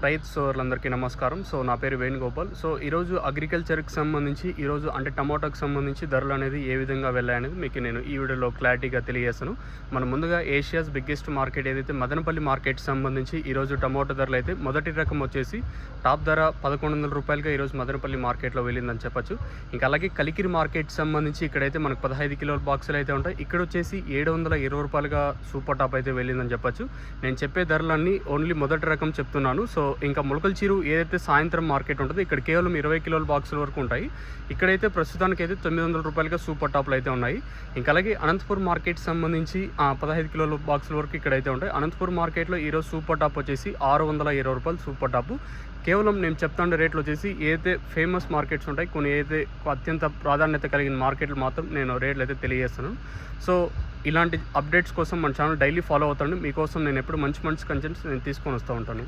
రైతు సోదరులందరికీ నమస్కారం. సో నా పేరు వేణుగోపాల్. సో ఈరోజు అగ్రికల్చర్కి సంబంధించి అంటే టమాటాకు సంబంధించి ధరలు అనేది ఏ విధంగా వెళ్ళాయనేది మీకు నేను ఈ వీడియోలో క్లారిటీగా తెలియజేస్తాను. మనం ముందుగా ఏషియాస్ బిగ్గెస్ట్ మార్కెట్ ఏదైతే మదనపల్లి మార్కెట్ సంబంధించి ఈరోజు టమాటో ధరలు అయితే మొదటి రకం వచ్చేసి టాప్ ధర 1100 రూపాయలుగా ఈరోజు మదనపల్లి మార్కెట్లో వెళ్ళిందని చెప్పచ్చు. ఇంకా అలాగే కలికిరి మార్కెట్ సంబంధించి ఇక్కడైతే మనకు 15 కిలోల బాక్సులు అయితే ఉంటాయి. ఇక్కడ వచ్చేసి 720 రూపాయలుగా సూపర్ టాప్ అయితే వెళ్ళిందని చెప్పచ్చు. నేను చెప్పే ధరలన్నీ ఓన్లీ మొదటి రకం చెప్తున్నాను. సో ఇంకా మొలకల చీరు ఏదైతే సాయంత్రం మార్కెట్ ఉంటుందో ఇక్కడ కేవలం 20 కిలోల బాక్సుల వరకు ఉంటాయి. ఇక్కడైతే ప్రస్తుతానికి అయితే 900 రూపాయలుగా సూపర్ టాప్లు అయితే ఉన్నాయి. ఇంకా అలాగే అనంతపూర్ మార్కెట్ సంబంధించి 15 కిలోల బాక్సుల వరకు ఇక్కడైతే ఉంటాయి. అనంతపూర్ మార్కెట్లో ఈరోజు సూపర్ టాప్ వచ్చేసి 620 రూపాయలు సూపర్ టాప్. కేవలం నేను చెప్తాండే రేట్లు వచ్చేసి ఏదైతే ఫేమస్ మార్కెట్స్ ఉంటాయి, కొన్ని ఏదైతే అత్యంత ప్రాధాన్యత కలిగిన మార్కెట్లు మాత్రం నేను రేట్లు అయితే తెలియజేస్తాను. సో ఇలాంటి అప్డేట్స్ కోసం మన ఛానల్ డైలీ ఫాలో అవుతాను. మీకోసం నేను ఎప్పుడు మంచి కంటెంట్స్ నేను తీసుకొని వస్తూ ఉంటాను.